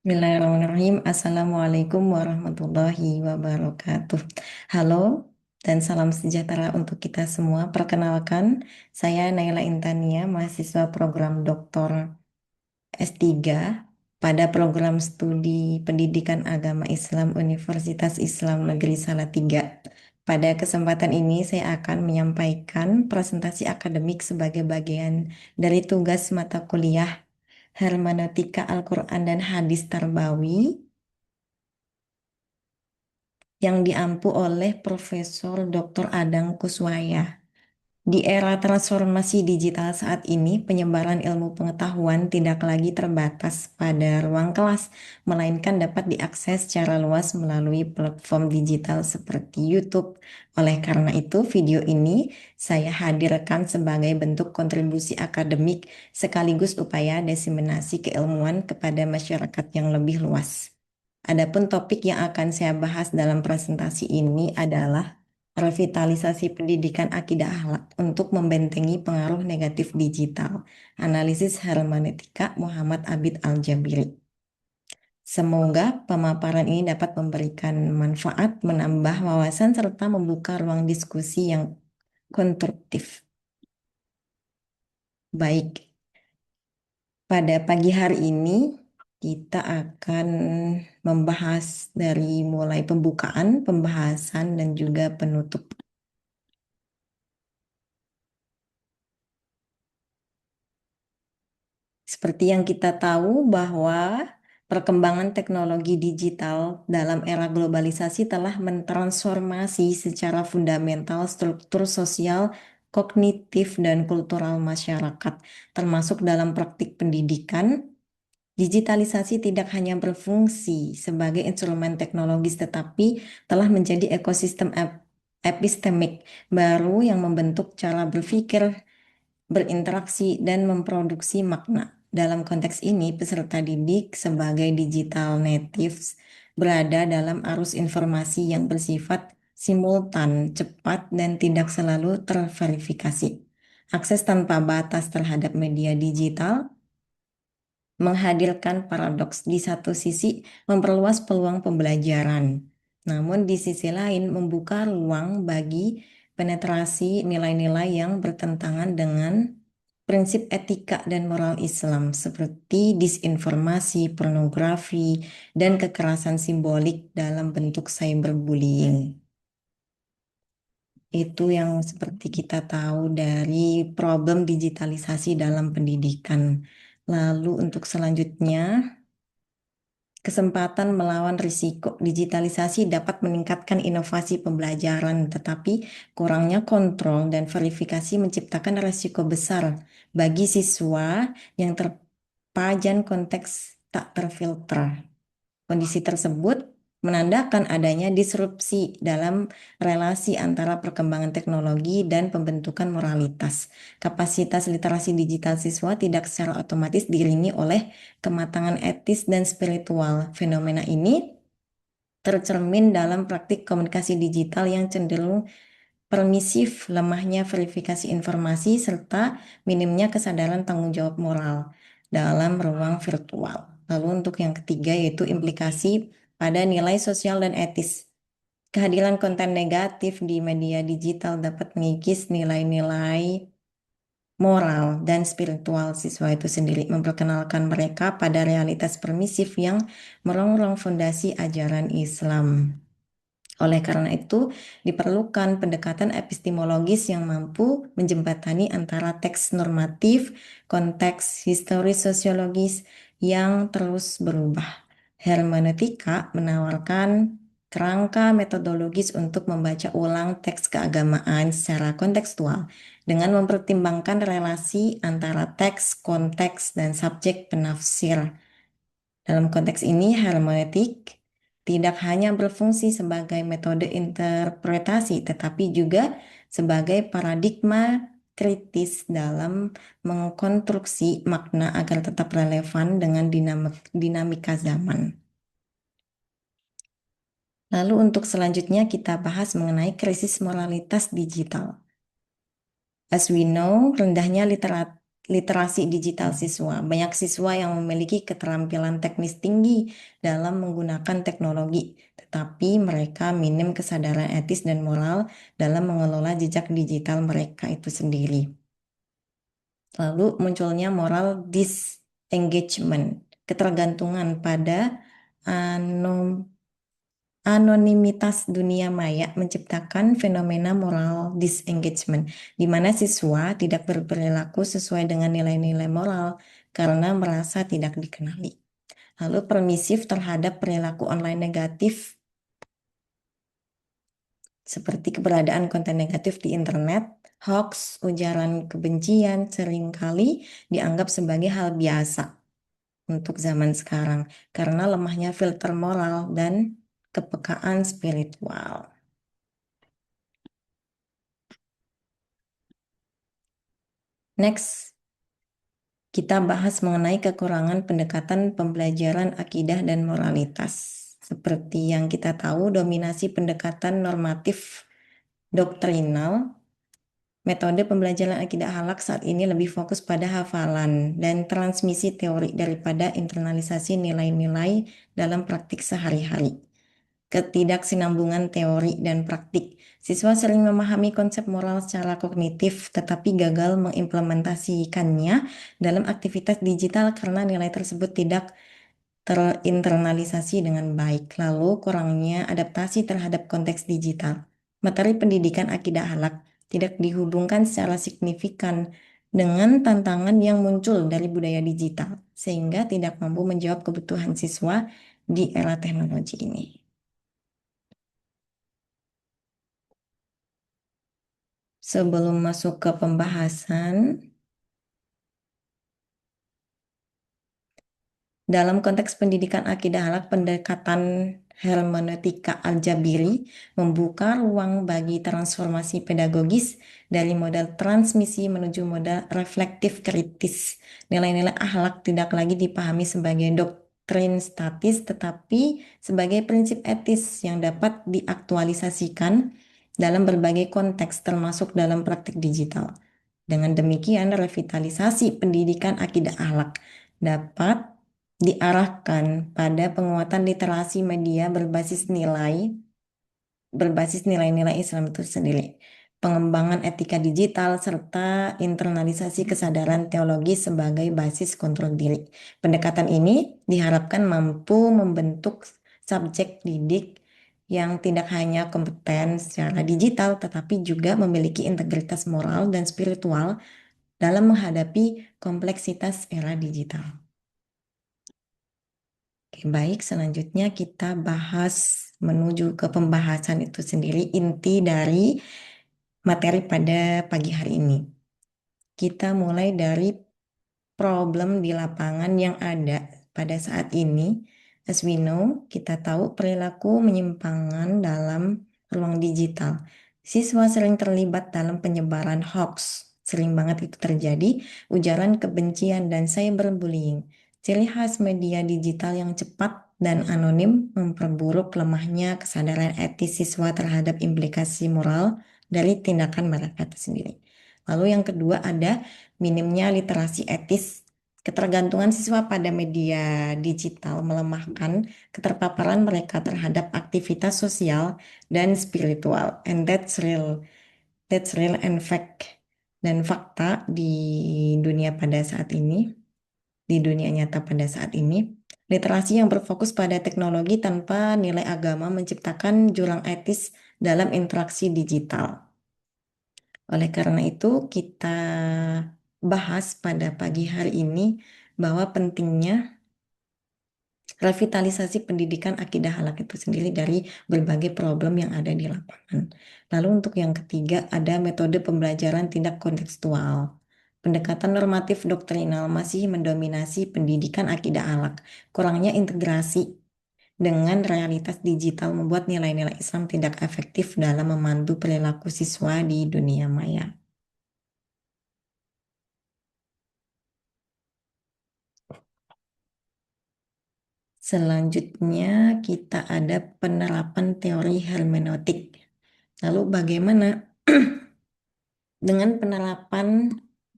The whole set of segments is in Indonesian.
Bismillahirrahmanirrahim. Assalamualaikum warahmatullahi wabarakatuh. Halo dan salam sejahtera untuk kita semua. Perkenalkan, saya Naila Intania, mahasiswa program Doktor S3 pada program studi Pendidikan Agama Islam Universitas Islam Negeri Salatiga. Pada kesempatan ini saya akan menyampaikan presentasi akademik sebagai bagian dari tugas mata kuliah Hermeneutika Al-Quran dan Hadis Tarbawi yang diampu oleh Profesor Dr. Adang Kuswaya. Di era transformasi digital saat ini, penyebaran ilmu pengetahuan tidak lagi terbatas pada ruang kelas, melainkan dapat diakses secara luas melalui platform digital seperti YouTube. Oleh karena itu, video ini saya hadirkan sebagai bentuk kontribusi akademik sekaligus upaya diseminasi keilmuan kepada masyarakat yang lebih luas. Adapun topik yang akan saya bahas dalam presentasi ini adalah revitalisasi pendidikan akidah akhlak untuk membentengi pengaruh negatif digital. Analisis hermeneutika Muhammad Abid Al-Jabiri. Semoga pemaparan ini dapat memberikan manfaat, menambah wawasan, serta membuka ruang diskusi yang konstruktif. Baik, pada pagi hari ini kita akan membahas dari mulai pembukaan, pembahasan, dan juga penutup. Seperti yang kita tahu bahwa perkembangan teknologi digital dalam era globalisasi telah mentransformasi secara fundamental struktur sosial, kognitif, dan kultural masyarakat, termasuk dalam praktik pendidikan. Digitalisasi tidak hanya berfungsi sebagai instrumen teknologis, tetapi telah menjadi ekosistem epistemik baru yang membentuk cara berpikir, berinteraksi, dan memproduksi makna. Dalam konteks ini, peserta didik sebagai digital natives berada dalam arus informasi yang bersifat simultan, cepat, dan tidak selalu terverifikasi. Akses tanpa batas terhadap media digital menghadirkan paradoks. Di satu sisi, memperluas peluang pembelajaran, namun di sisi lain membuka ruang bagi penetrasi nilai-nilai yang bertentangan dengan prinsip etika dan moral Islam seperti disinformasi, pornografi, dan kekerasan simbolik dalam bentuk cyberbullying. Itu yang seperti kita tahu dari problem digitalisasi dalam pendidikan. Lalu untuk selanjutnya, kesempatan melawan risiko digitalisasi dapat meningkatkan inovasi pembelajaran, tetapi kurangnya kontrol dan verifikasi menciptakan risiko besar bagi siswa yang terpajan konteks tak terfilter. Kondisi tersebut menandakan adanya disrupsi dalam relasi antara perkembangan teknologi dan pembentukan moralitas. Kapasitas literasi digital siswa tidak secara otomatis diiringi oleh kematangan etis dan spiritual. Fenomena ini tercermin dalam praktik komunikasi digital yang cenderung permisif, lemahnya verifikasi informasi, serta minimnya kesadaran tanggung jawab moral dalam ruang virtual. Lalu untuk yang ketiga yaitu implikasi pada nilai sosial dan etis. Kehadiran konten negatif di media digital dapat mengikis nilai-nilai moral dan spiritual siswa itu sendiri, memperkenalkan mereka pada realitas permisif yang merongrong fondasi ajaran Islam. Oleh karena itu, diperlukan pendekatan epistemologis yang mampu menjembatani antara teks normatif, konteks historis sosiologis yang terus berubah. Hermeneutika menawarkan kerangka metodologis untuk membaca ulang teks keagamaan secara kontekstual dengan mempertimbangkan relasi antara teks, konteks, dan subjek penafsir. Dalam konteks ini, hermeneutik tidak hanya berfungsi sebagai metode interpretasi, tetapi juga sebagai paradigma kritis dalam mengkonstruksi makna agar tetap relevan dengan dinamika zaman. Lalu untuk selanjutnya kita bahas mengenai krisis moralitas digital. As we know, rendahnya literasi digital siswa. Banyak siswa yang memiliki keterampilan teknis tinggi dalam menggunakan teknologi, tetapi mereka minim kesadaran etis dan moral dalam mengelola jejak digital mereka itu sendiri. Lalu munculnya moral disengagement, ketergantungan pada anom- anonimitas dunia maya menciptakan fenomena moral disengagement, di mana siswa tidak berperilaku sesuai dengan nilai-nilai moral karena merasa tidak dikenali. Lalu permisif terhadap perilaku online negatif seperti keberadaan konten negatif di internet, hoax, ujaran kebencian seringkali dianggap sebagai hal biasa untuk zaman sekarang karena lemahnya filter moral dan kepekaan spiritual. Next, kita bahas mengenai kekurangan pendekatan pembelajaran akidah dan moralitas. Seperti yang kita tahu, dominasi pendekatan normatif doktrinal, metode pembelajaran akidah akhlak saat ini lebih fokus pada hafalan dan transmisi teori daripada internalisasi nilai-nilai dalam praktik sehari-hari. Ketidaksinambungan teori dan praktik. Siswa sering memahami konsep moral secara kognitif, tetapi gagal mengimplementasikannya dalam aktivitas digital karena nilai tersebut tidak terinternalisasi dengan baik. Lalu, kurangnya adaptasi terhadap konteks digital. Materi pendidikan akidah akhlak tidak dihubungkan secara signifikan dengan tantangan yang muncul dari budaya digital, sehingga tidak mampu menjawab kebutuhan siswa di era teknologi ini. Sebelum masuk ke pembahasan, dalam konteks pendidikan akidah akhlak, pendekatan hermeneutika Al-Jabiri membuka ruang bagi transformasi pedagogis dari model transmisi menuju model reflektif kritis. Nilai-nilai akhlak tidak lagi dipahami sebagai doktrin statis, tetapi sebagai prinsip etis yang dapat diaktualisasikan dalam berbagai konteks, termasuk dalam praktik digital. Dengan demikian, revitalisasi pendidikan akidah akhlak dapat diarahkan pada penguatan literasi media berbasis nilai-nilai Islam itu sendiri, pengembangan etika digital, serta internalisasi kesadaran teologi sebagai basis kontrol diri. Pendekatan ini diharapkan mampu membentuk subjek didik yang tidak hanya kompeten secara digital, tetapi juga memiliki integritas moral dan spiritual dalam menghadapi kompleksitas era digital. Oke, baik, selanjutnya kita bahas menuju ke pembahasan itu sendiri, inti dari materi pada pagi hari ini. Kita mulai dari problem di lapangan yang ada pada saat ini. As we know, kita tahu perilaku menyimpangan dalam ruang digital. Siswa sering terlibat dalam penyebaran hoax. Sering banget itu terjadi, ujaran kebencian dan cyberbullying. Ciri khas media digital yang cepat dan anonim memperburuk lemahnya kesadaran etis siswa terhadap implikasi moral dari tindakan mereka itu sendiri. Lalu yang kedua ada minimnya literasi etis. Ketergantungan siswa pada media digital melemahkan keterpaparan mereka terhadap aktivitas sosial dan spiritual. And that's real and fact. Dan fakta di dunia pada saat ini, di dunia nyata pada saat ini, literasi yang berfokus pada teknologi tanpa nilai agama menciptakan jurang etis dalam interaksi digital. Oleh karena itu, kita bahas pada pagi hari ini bahwa pentingnya revitalisasi pendidikan akidah halak itu sendiri dari berbagai problem yang ada di lapangan. Lalu untuk yang ketiga ada metode pembelajaran tindak kontekstual. Pendekatan normatif doktrinal masih mendominasi pendidikan akidah halak. Kurangnya integrasi dengan realitas digital membuat nilai-nilai Islam tidak efektif dalam memandu perilaku siswa di dunia maya. Selanjutnya kita ada penerapan teori hermeneutik. Lalu bagaimana dengan penerapan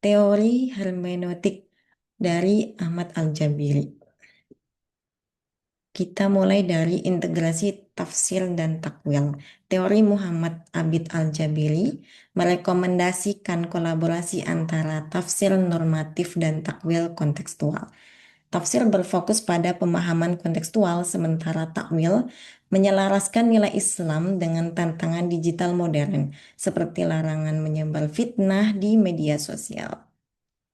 Teori hermeneutik dari Ahmad Al-Jabiri. Kita mulai dari integrasi tafsir dan takwil. Teori Muhammad Abid Al-Jabiri merekomendasikan kolaborasi antara tafsir normatif dan takwil kontekstual. Tafsir berfokus pada pemahaman kontekstual, sementara takwil menyelaraskan nilai Islam dengan tantangan digital modern, seperti larangan menyebar fitnah di media sosial.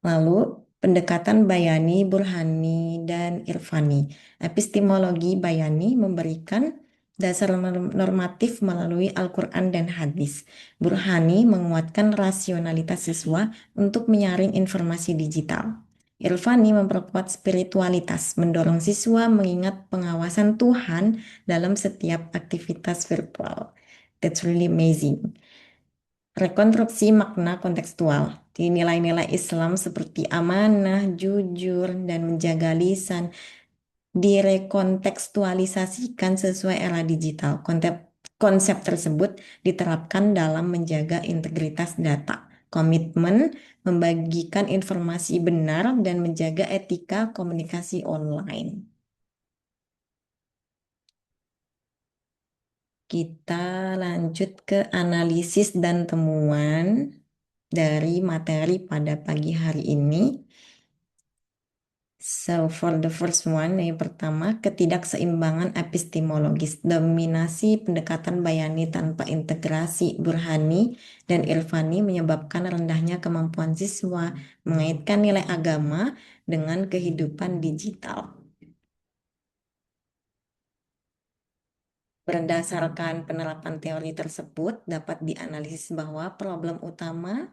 Lalu, pendekatan bayani, burhani, dan irfani. Epistemologi bayani memberikan dasar normatif melalui Al-Quran dan hadis. Burhani menguatkan rasionalitas siswa untuk menyaring informasi digital. Irfani memperkuat spiritualitas, mendorong siswa mengingat pengawasan Tuhan dalam setiap aktivitas virtual. That's really amazing. Rekonstruksi makna kontekstual di nilai-nilai Islam seperti amanah, jujur, dan menjaga lisan direkontekstualisasikan sesuai era digital. Konsep tersebut diterapkan dalam menjaga integritas data, komitmen membagikan informasi benar, dan menjaga etika komunikasi online. Kita lanjut ke analisis dan temuan dari materi pada pagi hari ini. So, for the first one, yang pertama, ketidakseimbangan epistemologis, dominasi pendekatan bayani tanpa integrasi burhani dan irfani menyebabkan rendahnya kemampuan siswa mengaitkan nilai agama dengan kehidupan digital. Berdasarkan penerapan teori tersebut, dapat dianalisis bahwa problem utama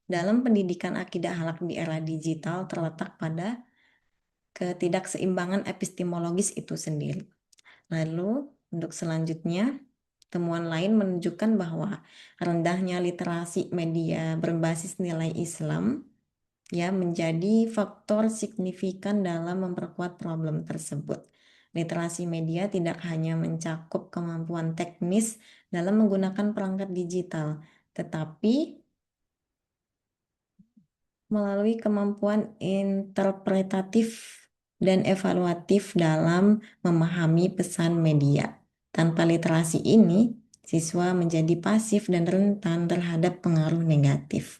dalam pendidikan akidah akhlak di era digital terletak pada ketidakseimbangan epistemologis itu sendiri. Lalu, untuk selanjutnya, temuan lain menunjukkan bahwa rendahnya literasi media berbasis nilai Islam ya menjadi faktor signifikan dalam memperkuat problem tersebut. Literasi media tidak hanya mencakup kemampuan teknis dalam menggunakan perangkat digital, tetapi melalui kemampuan interpretatif dan evaluatif dalam memahami pesan media. Tanpa literasi ini, siswa menjadi pasif dan rentan terhadap pengaruh negatif.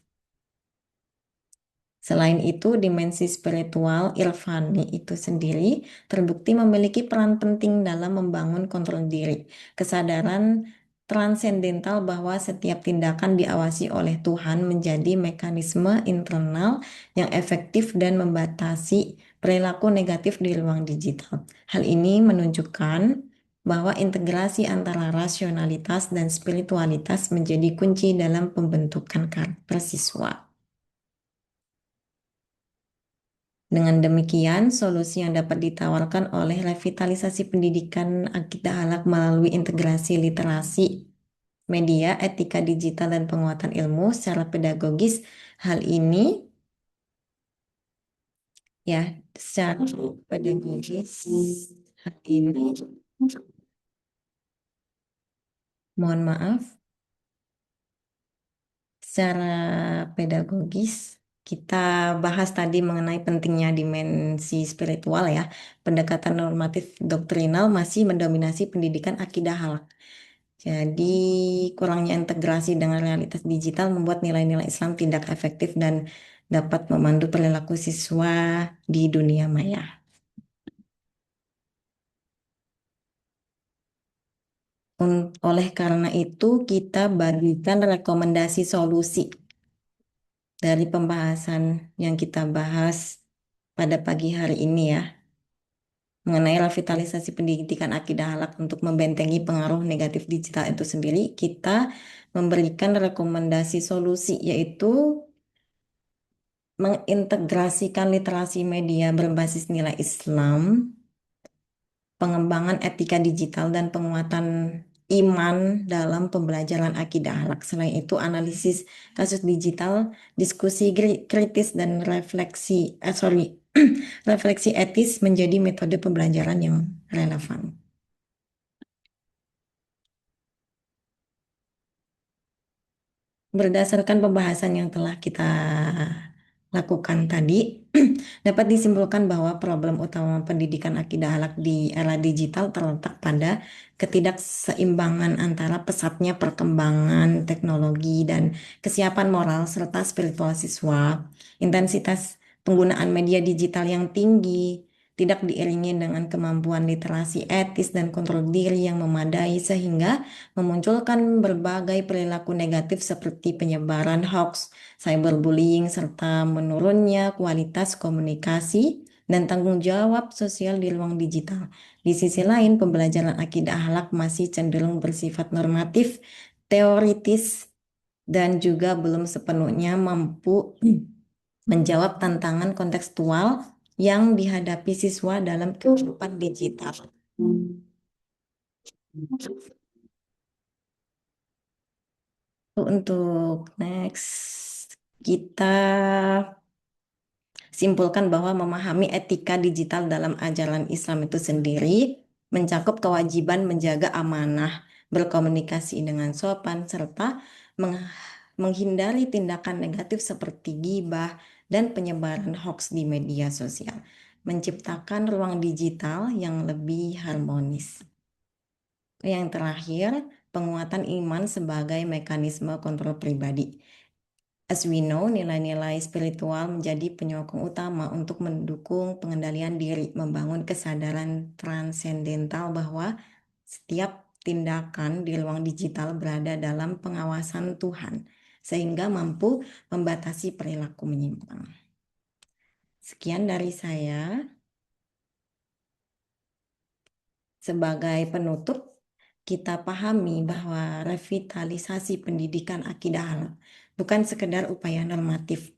Selain itu, dimensi spiritual irfani itu sendiri terbukti memiliki peran penting dalam membangun kontrol diri, kesadaran transendental bahwa setiap tindakan diawasi oleh Tuhan menjadi mekanisme internal yang efektif dan membatasi perilaku negatif di ruang digital. Hal ini menunjukkan bahwa integrasi antara rasionalitas dan spiritualitas menjadi kunci dalam pembentukan karakter siswa. Dengan demikian, solusi yang dapat ditawarkan oleh revitalisasi pendidikan akidah akhlak melalui integrasi literasi, media, etika digital, dan penguatan ilmu secara pedagogis. Hal ini ya, secara pedagogis, hal ini, mohon maaf, secara pedagogis kita bahas tadi mengenai pentingnya dimensi spiritual ya. Pendekatan normatif doktrinal masih mendominasi pendidikan akidah akhlak. Jadi, kurangnya integrasi dengan realitas digital membuat nilai-nilai Islam tidak efektif dan dapat memandu perilaku siswa di dunia maya. Oleh karena itu, kita bagikan rekomendasi solusi dari pembahasan yang kita bahas pada pagi hari ini ya, mengenai revitalisasi pendidikan akidah akhlak untuk membentengi pengaruh negatif digital itu sendiri. Kita memberikan rekomendasi solusi, yaitu mengintegrasikan literasi media berbasis nilai Islam, pengembangan etika digital, dan penguatan iman dalam pembelajaran akidah akhlak. Selain itu, analisis kasus digital, diskusi kritis, dan refleksi etis menjadi metode pembelajaran yang relevan. Berdasarkan pembahasan yang telah kita lakukan tadi, dapat disimpulkan bahwa problem utama pendidikan akidah akhlak di era digital terletak pada ketidakseimbangan antara pesatnya perkembangan teknologi dan kesiapan moral serta spiritual siswa. Intensitas penggunaan media digital yang tinggi tidak diiringi dengan kemampuan literasi etis dan kontrol diri yang memadai sehingga memunculkan berbagai perilaku negatif seperti penyebaran hoax, cyberbullying, serta menurunnya kualitas komunikasi dan tanggung jawab sosial di ruang digital. Di sisi lain, pembelajaran akidah akhlak masih cenderung bersifat normatif, teoritis, dan juga belum sepenuhnya mampu menjawab tantangan kontekstual yang dihadapi siswa dalam kehidupan digital. Untuk next, kita simpulkan bahwa memahami etika digital dalam ajaran Islam itu sendiri mencakup kewajiban menjaga amanah, berkomunikasi dengan sopan, serta meng- menghindari tindakan negatif seperti gibah dan penyebaran hoax di media sosial, menciptakan ruang digital yang lebih harmonis. Yang terakhir, penguatan iman sebagai mekanisme kontrol pribadi. As we know, nilai-nilai spiritual menjadi penyokong utama untuk mendukung pengendalian diri, membangun kesadaran transendental bahwa setiap tindakan di ruang digital berada dalam pengawasan Tuhan, sehingga mampu membatasi perilaku menyimpang. Sekian dari saya. Sebagai penutup, kita pahami bahwa revitalisasi pendidikan akidah halal bukan sekedar upaya normatif,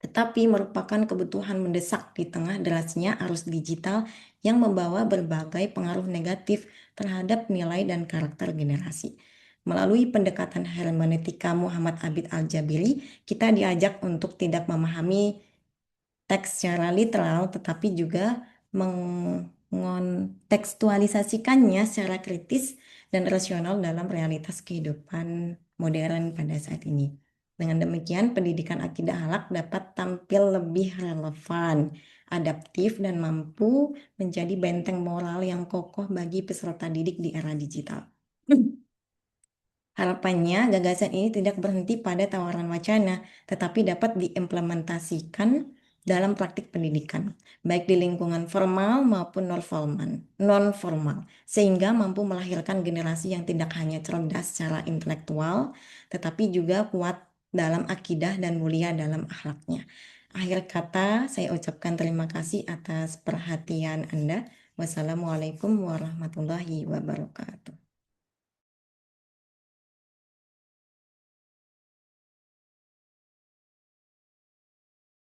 tetapi merupakan kebutuhan mendesak di tengah derasnya arus digital yang membawa berbagai pengaruh negatif terhadap nilai dan karakter generasi. Melalui pendekatan hermeneutika Muhammad Abid Al-Jabiri, kita diajak untuk tidak memahami teks secara literal, tetapi juga mengontekstualisasikannya secara kritis dan rasional dalam realitas kehidupan modern pada saat ini. Dengan demikian, pendidikan akidah akhlak dapat tampil lebih relevan, adaptif, dan mampu menjadi benteng moral yang kokoh bagi peserta didik di era digital. Harapannya, gagasan ini tidak berhenti pada tawaran wacana, tetapi dapat diimplementasikan dalam praktik pendidikan, baik di lingkungan formal maupun non-formal, sehingga mampu melahirkan generasi yang tidak hanya cerdas secara intelektual, tetapi juga kuat dalam akidah dan mulia dalam akhlaknya. Akhir kata, saya ucapkan terima kasih atas perhatian Anda. Wassalamualaikum warahmatullahi wabarakatuh.